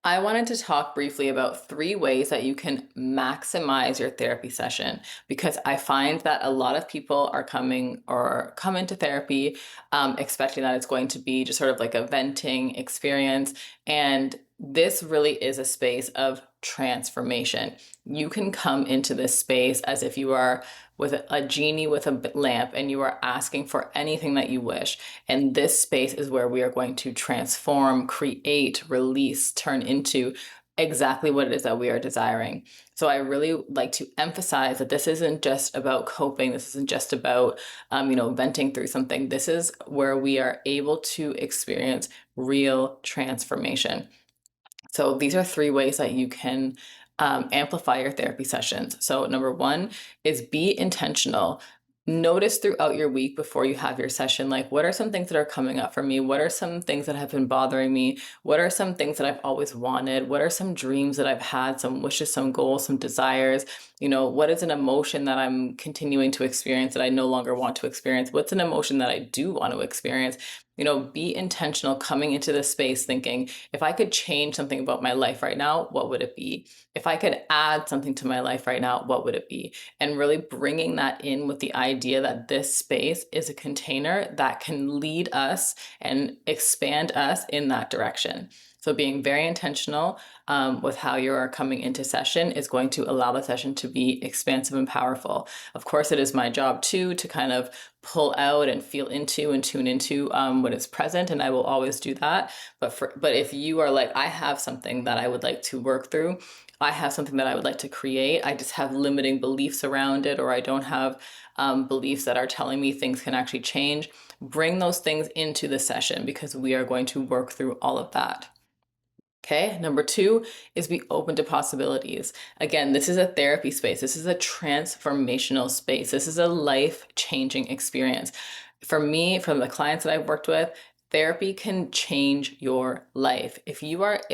I wanted to talk briefly about 3 ways that you can maximize your therapy session because I find that a lot of people are coming or come into therapy expecting that it's going to be just sort of like a venting experience. And this really is a space of transformation. You can come into this space as if you are with a genie with a lamp and you are asking for anything that you wish. And this space is where we are going to transform, create, release, turn into exactly what it is that we are desiring. So I really like to emphasize that this isn't just about coping. This isn't just about, venting through something. This is where we are able to experience real transformation. So these are 3 ways that you can amplify your therapy sessions. So number one is be intentional. Notice throughout your week before you have your session, like what are some things that are coming up for me? What are some things that have been bothering me? What are some things that I've always wanted? What are some dreams that I've had, some wishes, some goals, some desires? What is an emotion that I'm continuing to experience that I no longer want to experience? What's an emotion that I do want to experience? Be intentional coming into this space thinking, if I could change something about my life right now, what would it be? If I could add something to my life right now, what would it be? And really bringing that in with the idea that this space is a container that can lead us and expand us in that direction. So being very intentional with how you are coming into session is going to allow the session to be expansive and powerful. Of course, it is my job too to kind of pull out and feel into and tune into what is present, and I will always do that. But if you are like, I have something that I would like to work through, I have something that I would like to create, I just have limiting beliefs around it, or I don't have beliefs that are telling me things can actually change, bring those things into the session because we are going to work through all of that. Okay, number two is be open to possibilities. Again, this is a therapy space. This is a transformational space. This is a life-changing experience. For me, from the clients that I've worked with, therapy can change your life. If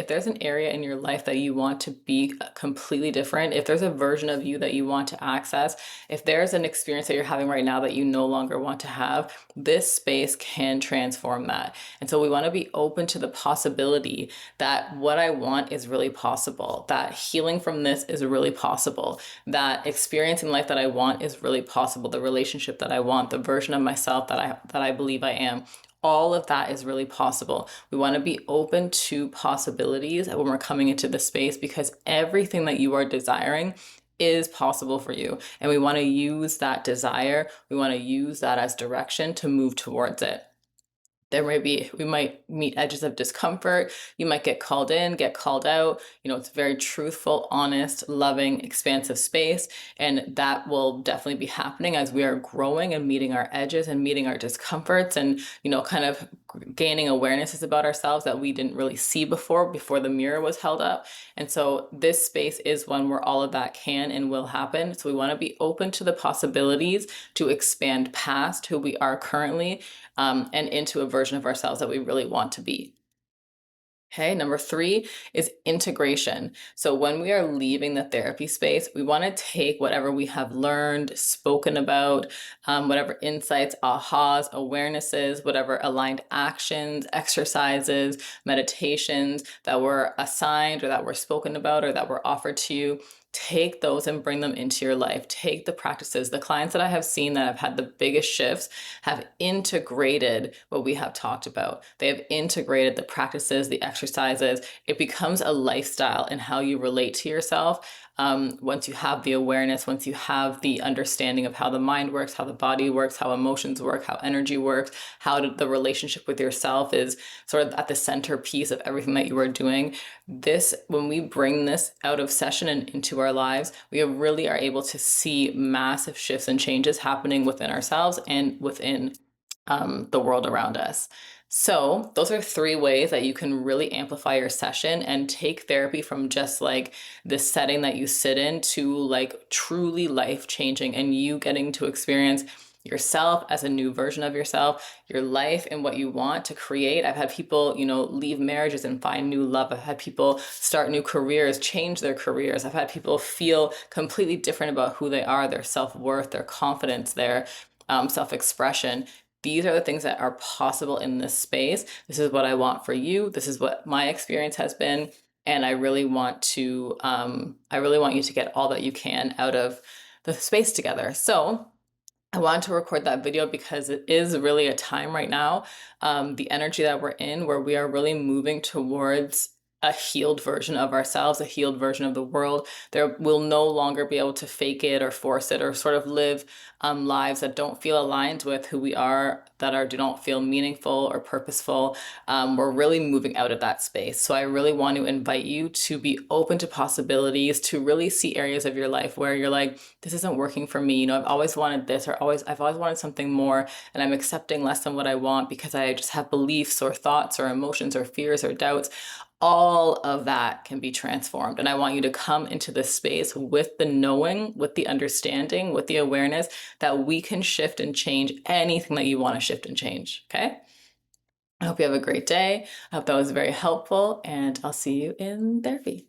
there's an area in your life that you want to be completely different, if there's a version of you that you want to access, if there's an experience that you're having right now that you no longer want to have, this space can transform that. And so we want to be open to the possibility that what I want is really possible, that healing from this is really possible, that experiencing life that I want is really possible, the relationship that I want, the version of myself that I believe I am. All of that is really possible. We want to be open to possibilities when we're coming into the space because everything that you are desiring is possible for you. And we want to use that desire, we want to use that as direction to move towards it. We might meet edges of discomfort. You might get called in, get called out. It's a very truthful, honest, loving, expansive space. And that will definitely be happening as we are growing and meeting our edges and meeting our discomforts and, kind of gaining awarenesses about ourselves that we didn't really see before the mirror was held up. And so this space is one where all of that can and will happen. So we want to be open to the possibilities to expand past who we are currently and into a version of ourselves that we really want to be. Okay, number three is integration. So when we are leaving the therapy space, we want to take whatever we have learned, spoken about, whatever insights, ahas, awarenesses, whatever aligned actions, exercises, meditations that were assigned or that were spoken about or that were offered to you. Take those and bring them into your life. Take the practices. The clients that I have seen that have had the biggest shifts have integrated what we have talked about. They have integrated the practices, the exercises. It becomes a lifestyle in how you relate to yourself. Once you have the awareness, once you have the understanding of how the mind works, how the body works, how emotions work, how energy works, how the relationship with yourself is sort of at the centerpiece of everything that you are doing. When we bring this out of session and into our lives, we really are able to see massive shifts and changes happening within ourselves and within the world around us. So those are 3 ways that you can really amplify your session and take therapy from just like the setting that you sit in to like truly life-changing and you getting to experience yourself as a new version of yourself, your life and what you want to create. I've had people, leave marriages and find new love. I've had people start new careers, change their careers. I've had people feel completely different about who they are, their self-worth, their confidence, their self-expression. These are the things that are possible in this space. This is what I want for you. This is what my experience has been. And I really want you to get all that you can out of the space together. So I wanted to record that video because it is really a time right now, the energy that we're in, where we are really moving towards a healed version of ourselves, a healed version of the world. There will no longer be able to fake it or force it or sort of live lives that don't feel aligned with who we are, that are do not feel meaningful or purposeful. We're really moving out of that space. So I really want to invite you to be open to possibilities, to really see areas of your life where you're like, this isn't working for me. You know, I've always wanted this, or I've always wanted something more, and I'm accepting less than what I want because I just have beliefs or thoughts or emotions or fears or doubts. All of that can be transformed. And I want you to come into this space with the knowing, with the understanding, with the awareness that we can shift and change anything that you want to shift and change. Okay? I hope you have a great day. I hope that was very helpful, and I'll see you in therapy.